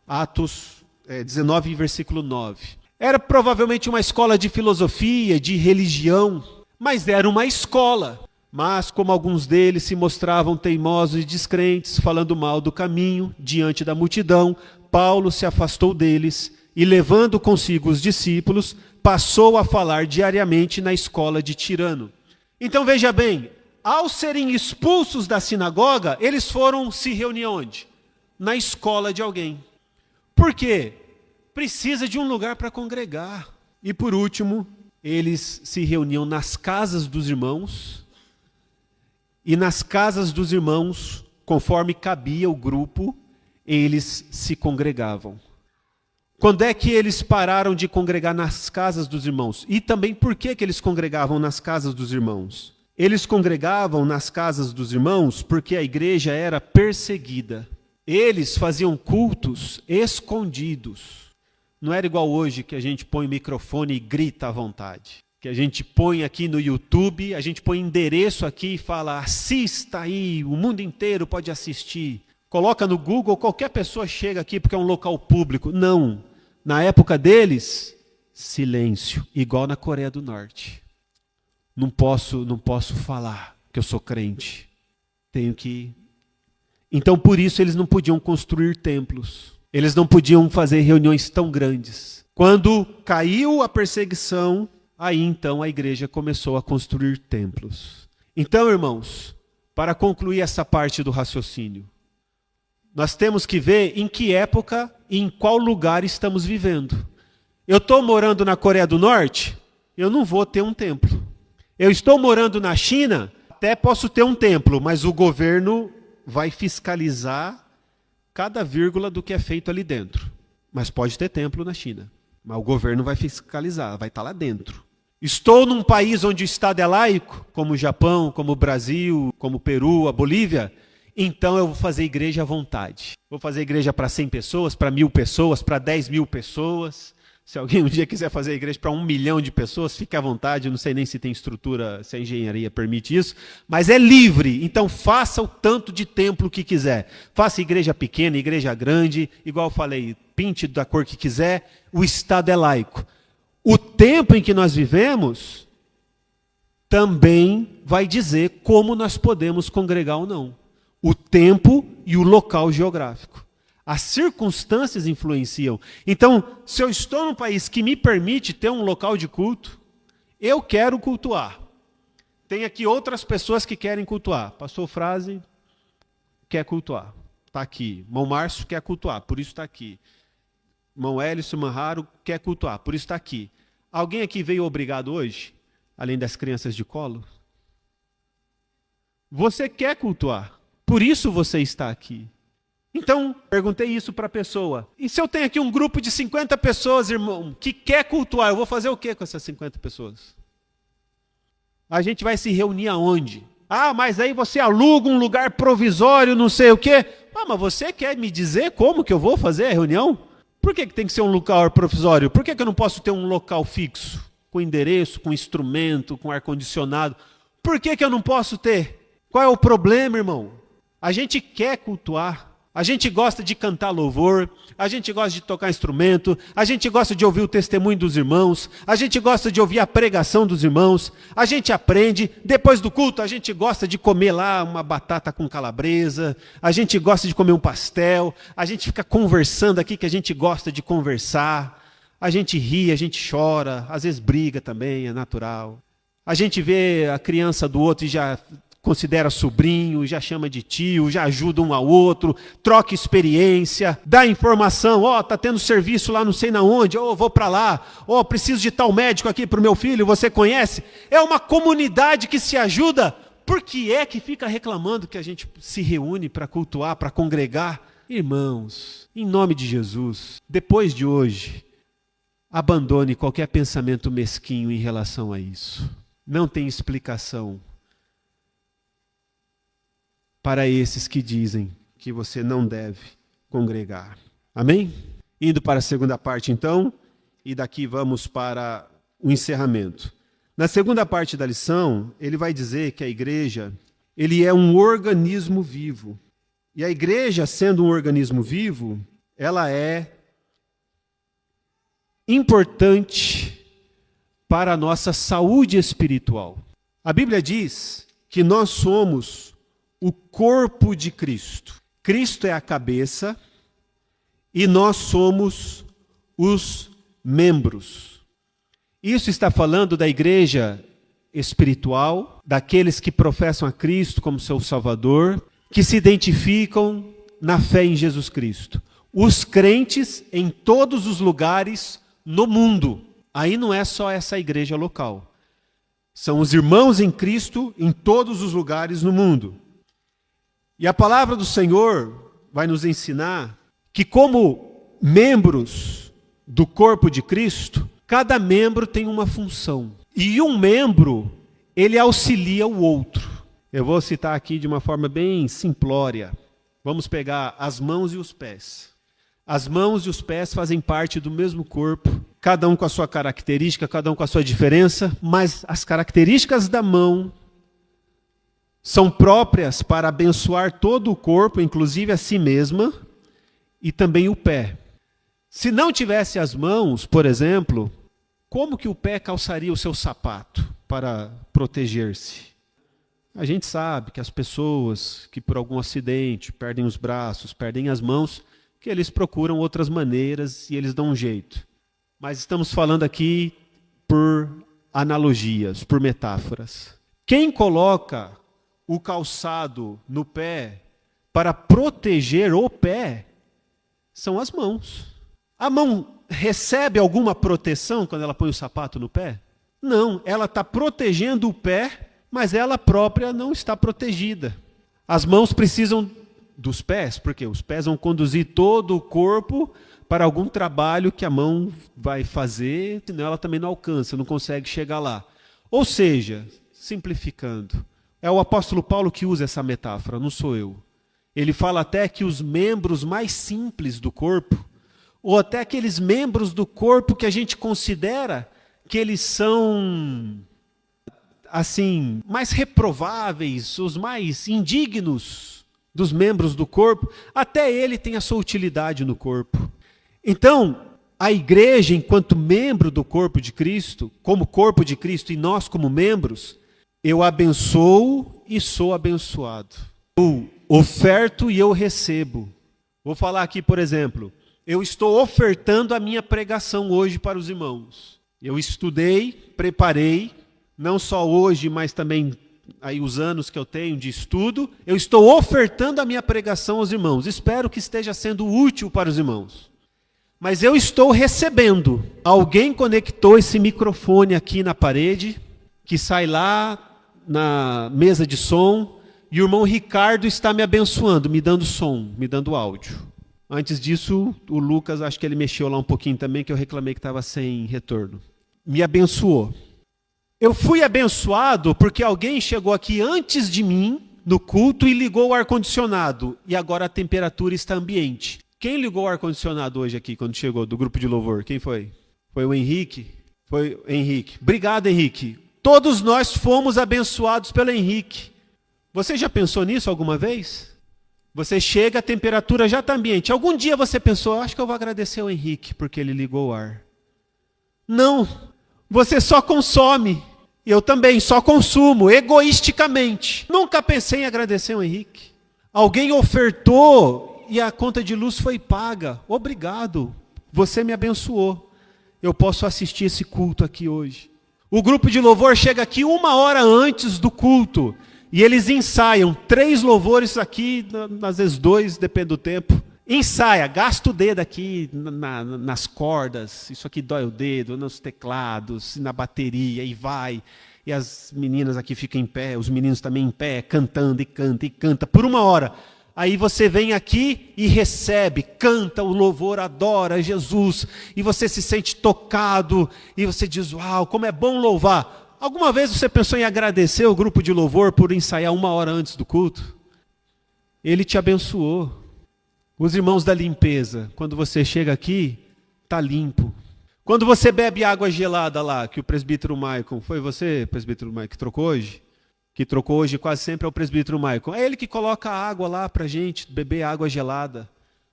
Atos 19, versículo 9. Era provavelmente uma escola de filosofia, de religião, mas era uma escola. Mas como alguns deles se mostravam teimosos e descrentes, falando mal do caminho diante da multidão, Paulo se afastou deles e, levando consigo os discípulos, passou a falar diariamente na escola de Tirano. Então veja bem, ao serem expulsos da sinagoga, eles foram se reunir onde? Na escola de alguém. Por quê? Precisa de um lugar para congregar. E por último, eles se reuniam nas casas dos irmãos. E nas casas dos irmãos, conforme cabia o grupo, eles se congregavam. Quando é que eles pararam de congregar nas casas dos irmãos? E também por que eles congregavam nas casas dos irmãos? Eles congregavam nas casas dos irmãos porque a igreja era perseguida. Eles faziam cultos escondidos. Não era igual hoje que a gente põe o microfone e grita à vontade. Que a gente põe aqui no YouTube, a gente põe endereço aqui e fala, assista aí, o mundo inteiro pode assistir. Coloca no Google, qualquer pessoa chega aqui porque é um local público. Não. Na época deles, silêncio, igual na Coreia do Norte. Não posso falar que eu sou crente. Tenho que... Então, por isso, eles não podiam construir templos. Eles não podiam fazer reuniões tão grandes. Quando caiu a perseguição, aí então a igreja começou a construir templos. Então, irmãos, para concluir essa parte do raciocínio, nós temos que ver em que época e em qual lugar estamos vivendo. Eu estou morando na Coreia do Norte, eu não vou ter um templo. Eu estou morando na China, até posso ter um templo, mas o governo vai fiscalizar cada vírgula do que é feito ali dentro. Mas pode ter templo na China. Mas o governo vai fiscalizar, vai estar lá dentro. Estou num país onde o Estado é laico, como o Japão, como o Brasil, como o Peru, a Bolívia, então eu vou fazer igreja à vontade. Vou fazer igreja para 100 pessoas, para 1.000 pessoas, para 10.000 pessoas. Se alguém um dia quiser fazer igreja para 1 milhão de pessoas, fique à vontade. Eu não sei nem se tem estrutura, se a engenharia permite isso. Mas é livre, então faça o tanto de templo que quiser. Faça igreja pequena, igreja grande, igual eu falei, pinte da cor que quiser. O Estado é laico. O tempo em que nós vivemos também vai dizer como nós podemos congregar ou não. O tempo e o local geográfico. As circunstâncias influenciam. Então, se eu estou num país que me permite ter um local de culto, eu quero cultuar. Tem aqui outras pessoas que querem cultuar. Pastor Frase quer cultuar. Está aqui. Irmão Márcio quer cultuar, por isso está aqui. Irmão Hélio Manharo quer cultuar, por isso está aqui. Alguém aqui veio obrigado hoje, além das crianças de colo? Você quer cultuar, por isso você está aqui. Então, perguntei isso para a pessoa. E se eu tenho aqui um grupo de 50 pessoas, irmão, que quer cultuar, eu vou fazer o quê com essas 50 pessoas? A gente vai se reunir aonde? Ah, mas aí você aluga um lugar provisório, não sei o quê. Ah, mas você quer me dizer como que eu vou fazer a reunião? Por que tem que ser um local provisório? Por que eu não posso ter um local fixo? Com endereço, com instrumento, com ar-condicionado? Por que eu não posso ter? Qual é o problema, irmão? A gente quer cultuar. A gente gosta de cantar louvor, a gente gosta de tocar instrumento, a gente gosta de ouvir o testemunho dos irmãos, a gente gosta de ouvir a pregação dos irmãos, a gente aprende, depois do culto a gente gosta de comer lá uma batata com calabresa, a gente gosta de comer um pastel, a gente fica conversando aqui que a gente gosta de conversar, a gente ri, a gente chora, às vezes briga também, é natural. A gente vê a criança do outro e já considera sobrinho, já chama de tio, já ajuda um ao outro, troca experiência, dá informação, tá tendo serviço lá não sei na onde, vou para lá, preciso de tal médico aqui para o meu filho, você conhece? É uma comunidade que se ajuda. Por que é que fica reclamando que a gente se reúne para cultuar, para congregar? Irmãos, em nome de Jesus, depois de hoje, abandone qualquer pensamento mesquinho em relação a isso. Não tem explicação para esses que dizem que você não deve congregar. Amém? Indo para a segunda parte, então, e daqui vamos para o encerramento. Na segunda parte da lição, ele vai dizer que a igreja, ele é um organismo vivo. E a igreja, sendo um organismo vivo, ela é importante para a nossa saúde espiritual. A Bíblia diz que nós somos o corpo de Cristo. Cristo é a cabeça e nós somos os membros. Isso está falando da igreja espiritual, daqueles que professam a Cristo como seu Salvador, que se identificam na fé em Jesus Cristo. Os crentes em todos os lugares no mundo. Aí não é só essa igreja local. São os irmãos em Cristo em todos os lugares no mundo. E a palavra do Senhor vai nos ensinar que, como membros do corpo de Cristo, cada membro tem uma função. E um membro, ele auxilia o outro. Eu vou citar aqui de uma forma bem simplória. Vamos pegar as mãos e os pés. As mãos e os pés fazem parte do mesmo corpo, cada um com a sua característica, cada um com a sua diferença, mas as características da mão são próprias para abençoar todo o corpo, inclusive a si mesma, e também o pé. Se não tivesse as mãos, por exemplo, como que o pé calçaria o seu sapato para proteger-se? A gente sabe que as pessoas que por algum acidente perdem os braços, perdem as mãos, que eles procuram outras maneiras e eles dão um jeito. Mas estamos falando aqui por analogias, por metáforas. Quem coloca o calçado no pé para proteger o pé são as mãos. A mão recebe alguma proteção quando ela põe o sapato no pé? Não, ela está protegendo o pé, mas ela própria não está protegida. As mãos precisam dos pés, porque os pés vão conduzir todo o corpo para algum trabalho que a mão vai fazer, senão ela também não alcança, não consegue chegar lá. Ou seja, simplificando, é o apóstolo Paulo que usa essa metáfora, não sou eu. Ele fala até que os membros mais simples do corpo, ou até aqueles membros do corpo que a gente considera que eles são, assim, mais reprováveis, os mais indignos dos membros do corpo, até ele tem a sua utilidade no corpo. Então, a igreja, enquanto membro do corpo de Cristo, como corpo de Cristo e nós como membros, eu abençoo e sou abençoado. Eu oferto e eu recebo. Vou falar aqui, por exemplo, eu estou ofertando a minha pregação hoje para os irmãos. Eu estudei, preparei, não só hoje, mas também aí os anos que eu tenho de estudo, eu estou ofertando a minha pregação aos irmãos. Espero que esteja sendo útil para os irmãos. Mas eu estou recebendo. Alguém conectou esse microfone aqui na parede, que sai lá na mesa de som, e o irmão Ricardo está me abençoando, me dando som, me dando áudio. Antes disso, o Lucas, acho que ele mexeu lá um pouquinho também, que eu reclamei que estava sem retorno. Me abençoou. Eu fui abençoado porque alguém chegou aqui antes de mim, no culto, e ligou o ar-condicionado. E agora a temperatura está ambiente. Quem ligou o ar-condicionado hoje aqui, quando chegou, do grupo de louvor? Quem foi? Foi o Henrique? Foi o Henrique. Obrigado, Henrique. Todos nós fomos abençoados pelo Henrique. Você já pensou nisso alguma vez? Você chega, a temperatura já está ambiente. Algum dia você pensou, acho que eu vou agradecer ao Henrique, porque ele ligou o ar. Não. Você só consome. Eu também só consumo, egoisticamente. Nunca pensei em agradecer ao Henrique. Alguém ofertou e a conta de luz foi paga. Obrigado. Você me abençoou. Eu posso assistir esse culto aqui hoje. O grupo de louvor chega aqui 1 hora antes do culto. E eles ensaiam 3 louvores aqui, às vezes 2, depende do tempo. Ensaia, gasta o dedo aqui nas cordas, isso aqui dói o dedo, nos teclados, na bateria, e vai. E as meninas aqui ficam em pé, os meninos também em pé, cantando e canta e canta, por 1 hora. Aí você vem aqui e recebe, canta o louvor, adora Jesus, e você se sente tocado, e você diz, uau, como é bom louvar. Alguma vez você pensou em agradecer o grupo de louvor por ensaiar 1 hora antes do culto? Ele te abençoou. Os irmãos da limpeza, quando você chega aqui, está limpo. Quando você bebe água gelada lá, que o presbítero Maicon, foi você, presbítero Maicon, que trocou hoje? Que trocou hoje quase sempre é o presbítero Maicon. É ele que coloca a água lá para a gente beber água gelada.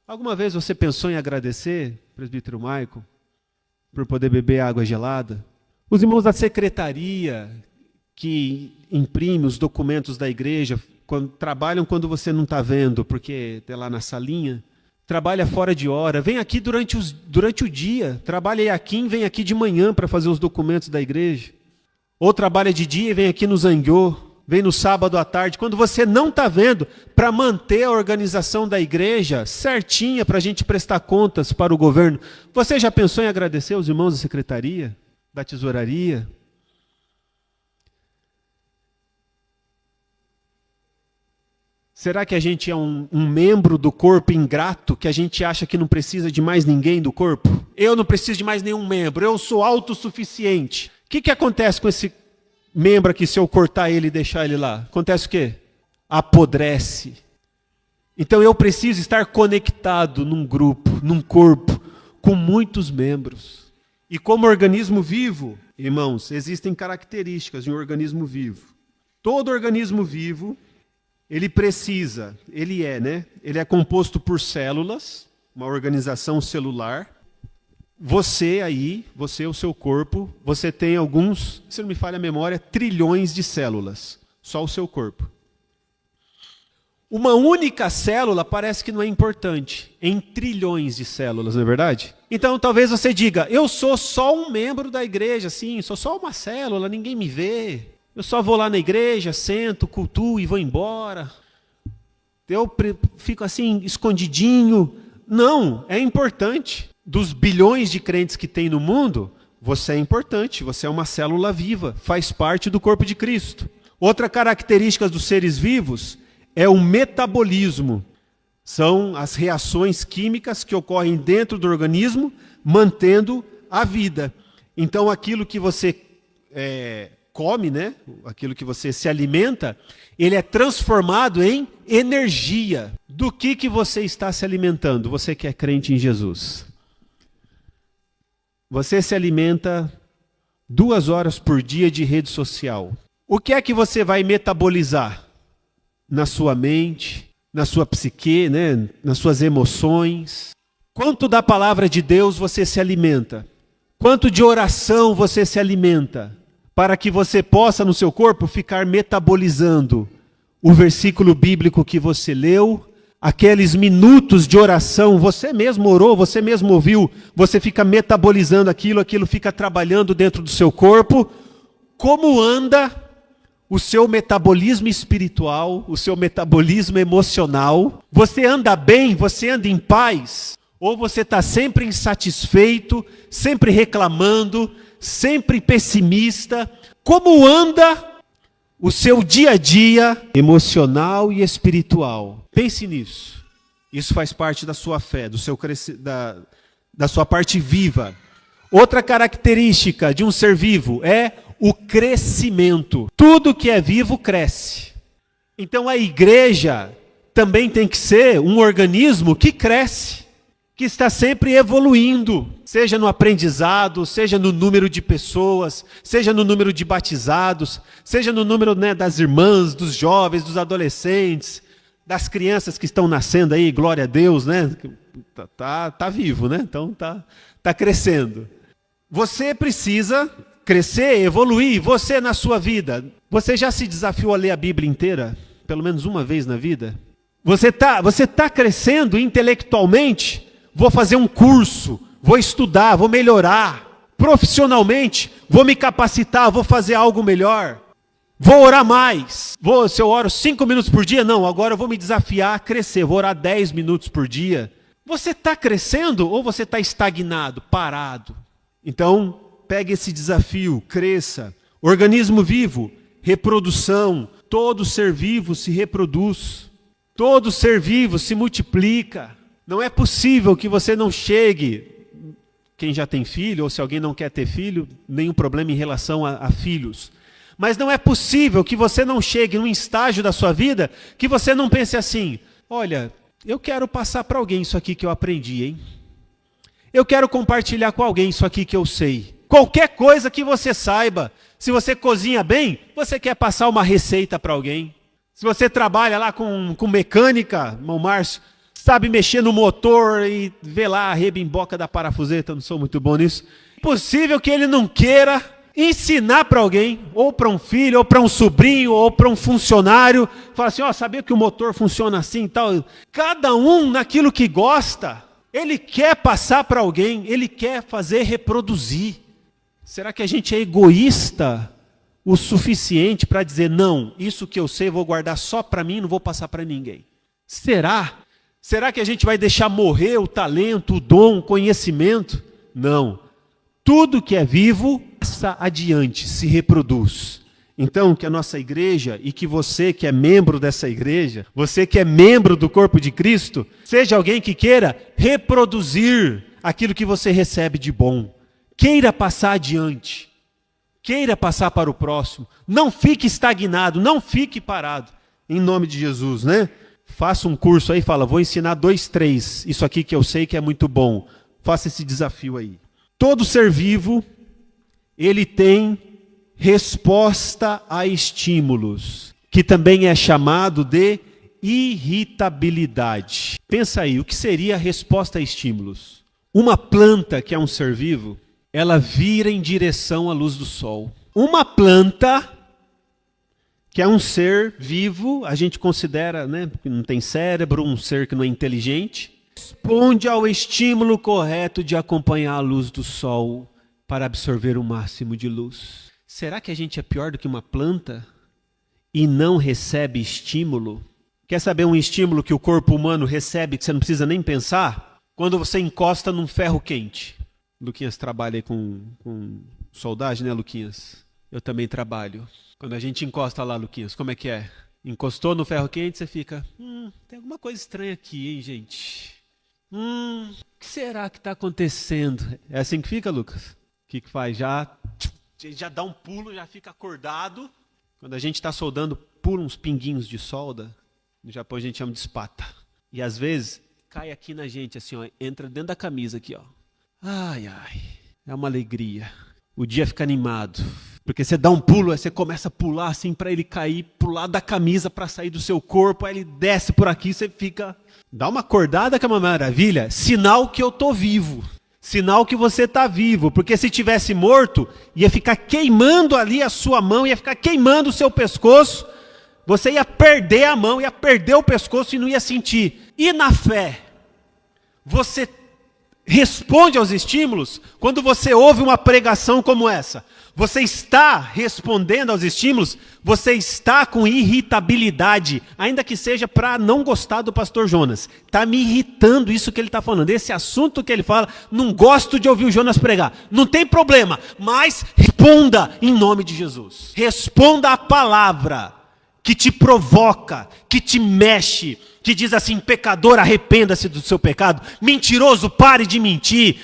Alguma vez você pensou em agradecer, presbítero Maicon? por poder beber água gelada. Os irmãos da secretaria, que imprime os documentos da igreja, trabalham quando você não está vendo, porque está lá na salinha. Trabalha fora de hora, vem aqui durante o dia, trabalha aqui, vem aqui de manhã para fazer os documentos da igreja. Ou trabalha de dia e vem aqui no Zanguiô, vem no sábado à tarde, quando você não está vendo, para manter a organização da igreja certinha, para a gente prestar contas para o governo. Você já pensou em agradecer os irmãos da secretaria, da tesouraria? Será que a gente é um membro do corpo ingrato, que a gente acha que não precisa de mais ninguém do corpo? Eu não preciso de mais nenhum membro, eu sou autossuficiente. O que acontece com esse membro aqui se eu cortar ele e deixar ele lá? Acontece o quê? Apodrece. Então eu preciso estar conectado num grupo, num corpo, com muitos membros. E como organismo vivo, irmãos, existem características de um organismo vivo. Todo organismo vivo, ele é composto por células, uma organização celular. Você, o seu corpo, você tem alguns, se não me falha a memória, trilhões de células. Só o seu corpo. Uma única célula parece que não é importante, em trilhões de células, não é verdade? Então talvez você diga, eu sou só um membro da igreja, sim, sou só uma célula, ninguém me vê. Eu só vou lá na igreja, sento, cultuo e vou embora. Eu fico assim, escondidinho. Não, é importante. Dos bilhões de crentes que tem no mundo, você é importante, você é uma célula viva, faz parte do corpo de Cristo. Outra característica dos seres vivos é o metabolismo. São as reações químicas que ocorrem dentro do organismo, mantendo a vida. Então aquilo que você come, né? Aquilo que você se alimenta, ele é transformado em energia. Do que você está se alimentando? Você que é crente em Jesus. Você se alimenta 2 horas por dia de rede social. O que é que você vai metabolizar? Na sua mente, na sua psique, né? Nas suas emoções. Quanto da palavra de Deus você se alimenta? Quanto de oração você se alimenta? Para que você possa, no seu corpo, ficar metabolizando o versículo bíblico que você leu, aqueles minutos de oração, você mesmo orou, você mesmo ouviu, você fica metabolizando aquilo fica trabalhando dentro do seu corpo. Como anda o seu metabolismo espiritual, o seu metabolismo emocional? Você anda bem? Você anda em paz? Ou você está sempre insatisfeito, sempre reclamando, sempre pessimista? Como anda o seu dia a dia emocional e espiritual? Pense nisso. Isso faz parte da sua fé, da sua parte viva. Outra característica de um ser vivo é o crescimento. Tudo que é vivo cresce. Então a igreja também tem que ser um organismo que cresce, que está sempre evoluindo, seja no aprendizado, seja no número de pessoas, seja no número de batizados, seja no número, né, das irmãs, dos jovens, dos adolescentes, das crianças que estão nascendo aí, glória a Deus, né? Tá vivo, né? Então tá crescendo. Você precisa crescer, evoluir, você na sua vida. Você já se desafiou a ler a Bíblia inteira? Pelo menos uma vez na vida? Você tá crescendo intelectualmente? Vou fazer um curso, vou estudar, vou melhorar. Profissionalmente, vou me capacitar, vou fazer algo melhor. Vou orar mais. Se eu oro 5 minutos por dia, não, agora eu vou me desafiar a crescer, vou orar 10 minutos por dia. Você está crescendo ou você está estagnado, parado? Então, pegue esse desafio, cresça. Organismo vivo, reprodução. Todo ser vivo se reproduz. Todo ser vivo se multiplica. Não é possível que você não chegue, quem já tem filho, ou se alguém não quer ter filho, nenhum problema em relação a filhos. Mas não é possível que você não chegue num estágio da sua vida que você não pense assim, olha, eu quero passar para alguém isso aqui que eu aprendi, hein? Eu quero compartilhar com alguém isso aqui que eu sei. Qualquer coisa que você saiba, se você cozinha bem, você quer passar uma receita para alguém. Se você trabalha lá com mecânica, irmão Márcio, sabe mexer no motor e vê lá a rebimboca da parafuseta, não sou muito bom nisso. Impossível que ele não queira ensinar para alguém, ou para um filho, ou para um sobrinho, ou para um funcionário, falar assim, ó, sabia que o motor funciona assim e tal? Cada um naquilo que gosta, ele quer passar para alguém, ele quer fazer reproduzir. Será que a gente é egoísta o suficiente para dizer, não, isso que eu sei eu vou guardar só para mim, não vou passar para ninguém? Será? Será que a gente vai deixar morrer o talento, o dom, o conhecimento? Não. Tudo que é vivo passa adiante, se reproduz. Então, que a nossa igreja e que você que é membro dessa igreja, você que é membro do corpo de Cristo, seja alguém que queira reproduzir aquilo que você recebe de bom. Queira passar adiante. Queira passar para o próximo. Não fique estagnado, não fique parado. Em nome de Jesus, né? Faça um curso aí e fala, vou ensinar 2, 3. Isso aqui que eu sei que é muito bom. Faça esse desafio aí. Todo ser vivo, ele tem resposta a estímulos, que também é chamado de irritabilidade. Pensa aí, o que seria a resposta a estímulos? Uma planta, que é um ser vivo, ela vira em direção à luz do sol. Uma planta, que é um ser vivo, a gente considera, né, que não tem cérebro, um ser que não é inteligente, responde ao estímulo correto de acompanhar a luz do sol para absorver o máximo de luz. Será que a gente é pior do que uma planta e não recebe estímulo? Quer saber um estímulo que o corpo humano recebe que você não precisa nem pensar? Quando você encosta num ferro quente. Luquinhas trabalha aí com soldagem, né, Luquinhas? Eu também trabalho. Quando a gente encosta lá, Luquinhas, como é que é? Encostou no ferro quente, você fica... tem alguma coisa estranha aqui, hein, gente? O que será que está acontecendo? É assim que fica, Lucas? O que faz? Já dá um pulo, já fica acordado. Quando a gente está soldando, pula uns pinguinhos de solda. No Japão a gente chama de espata. E às vezes cai aqui na gente, assim, ó, entra dentro da camisa aqui, ó. Ai, ai, é uma alegria. O dia fica animado. Porque você dá um pulo, aí você começa a pular assim para ele cair pro lado da camisa para sair do seu corpo, aí ele desce por aqui, você fica... Dá uma acordada que é uma maravilha. Sinal que eu tô vivo. Sinal que você tá vivo. Porque se tivesse morto, ia ficar queimando ali a sua mão, ia ficar queimando o seu pescoço. Você ia perder a mão, ia perder o pescoço e não ia sentir. E na fé? Você responde aos estímulos quando você ouve uma pregação como essa. Você está respondendo aos estímulos, você está com irritabilidade, ainda que seja para não gostar do pastor Jonas. Está me irritando isso que ele está falando. Esse assunto que ele fala, não gosto de ouvir o Jonas pregar. Não tem problema, mas responda em nome de Jesus. Responda a palavra que te provoca, que te mexe, que diz assim, pecador, arrependa-se do seu pecado, mentiroso, pare de mentir,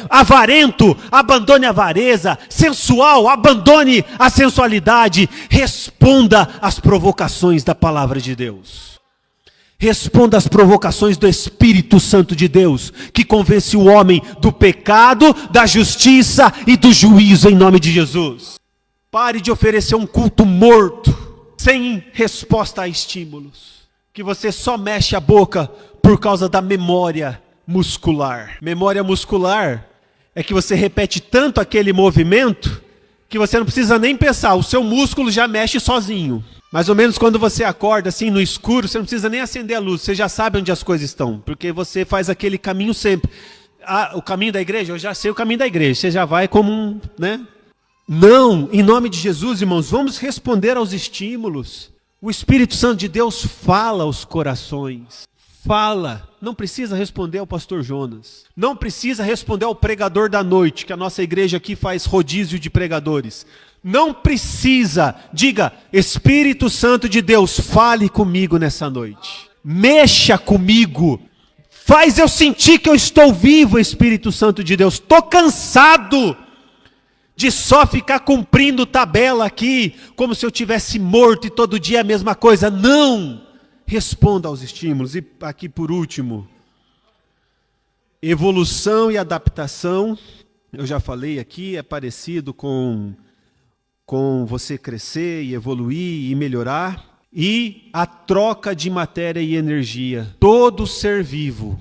avarento, abandone a avareza, sensual, abandone a sensualidade, responda às provocações da palavra de Deus. Responda às provocações do Espírito Santo de Deus, que convence o homem do pecado, da justiça e do juízo em nome de Jesus. Pare de oferecer um culto morto, sem resposta a estímulos. Que você só mexe a boca por causa da memória muscular. Memória muscular é que você repete tanto aquele movimento que você não precisa nem pensar, o seu músculo já mexe sozinho. Mais ou menos quando você acorda assim no escuro, você não precisa nem acender a luz, você já sabe onde as coisas estão, porque você faz aquele caminho sempre. O caminho da igreja, eu já sei o caminho da igreja, você já vai como um, né? Não, em nome de Jesus, irmãos, vamos responder aos estímulos. O Espírito Santo de Deus fala aos corações. Fala. Não precisa responder ao pastor Jonas. Não precisa responder ao pregador da noite, que a nossa igreja aqui faz rodízio de pregadores. Não precisa. Diga, Espírito Santo de Deus, fale comigo nessa noite. Mexa comigo. Faz eu sentir que eu estou vivo, Espírito Santo de Deus. Estou cansado de só ficar cumprindo tabela aqui, como se eu tivesse morto e todo dia a mesma coisa. Não! Responda aos estímulos. E aqui por último, evolução e adaptação. Eu já falei aqui, é parecido com você crescer e evoluir e melhorar. E a troca de matéria e energia. Todo ser vivo,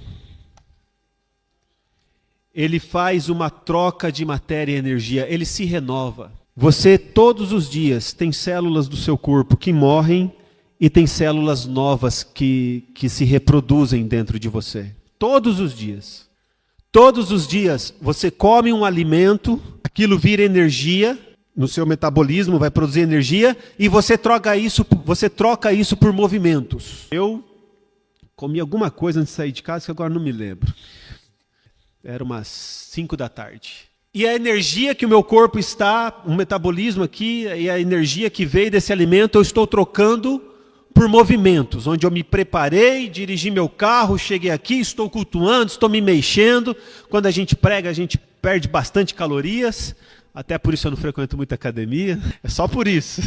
ele faz uma troca de matéria e energia, ele se renova. Você, todos os dias, tem células do seu corpo que morrem e tem células novas que se reproduzem dentro de você. Todos os dias. Todos os dias você come um alimento, aquilo vira energia, no seu metabolismo vai produzir energia, e você troca isso por movimentos. Eu comi alguma coisa antes de sair de casa que agora não me lembro. Era umas 5 da tarde. E a energia que o meu corpo está, o metabolismo aqui, e a energia que veio desse alimento, eu estou trocando por movimentos, onde eu me preparei, dirigi meu carro, cheguei aqui, estou cultuando, estou me mexendo. Quando a gente prega, a gente perde bastante calorias, até por isso eu não frequento muita academia, é só por isso.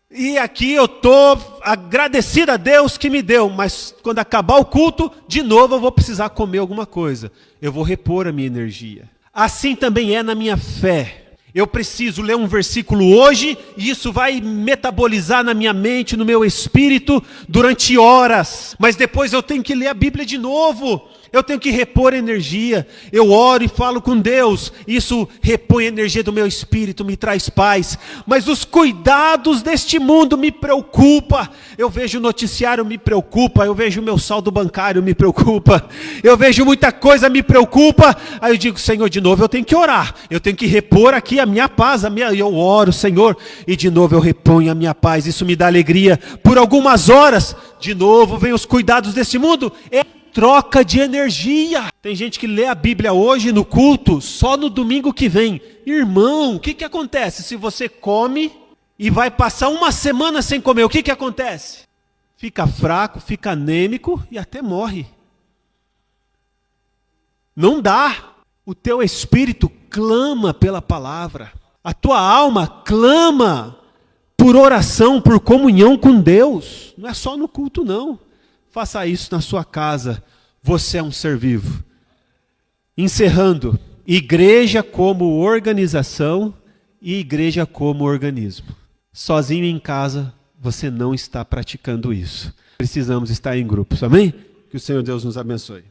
E aqui eu estou agradecido a Deus que me deu, mas quando acabar o culto, de novo eu vou precisar comer alguma coisa. Eu vou repor a minha energia. Assim também é na minha fé. Eu preciso ler um versículo hoje e isso vai metabolizar na minha mente, no meu espírito, durante horas. Mas depois eu tenho que ler a Bíblia de novo. Eu tenho que repor energia. Eu oro e falo com Deus. Isso repõe a energia do meu espírito, me traz paz. Mas os cuidados deste mundo me preocupam. Eu vejo o noticiário, me preocupa. Eu vejo o meu saldo bancário, me preocupa. Eu vejo muita coisa, me preocupa. Aí eu digo, Senhor, de novo eu tenho que orar. Eu tenho que repor aqui a minha paz. Eu oro, Senhor. E de novo eu reponho a minha paz. Isso me dá alegria. Por algumas horas, de novo vem os cuidados deste mundo. Troca de energia. Tem gente que lê a Bíblia hoje no culto, só no domingo que vem. Irmão, o que acontece? Se você come e vai passar uma semana sem comer, o que acontece? Fica fraco, fica anêmico e até morre. Não dá. O teu espírito clama pela palavra. A tua alma clama por oração, por comunhão com Deus. Não é só no culto, não. Faça isso na sua casa. Você é um ser vivo. Encerrando, igreja como organização e igreja como organismo. Sozinho em casa, você não está praticando isso. Precisamos estar em grupos, amém? Que o Senhor Deus nos abençoe.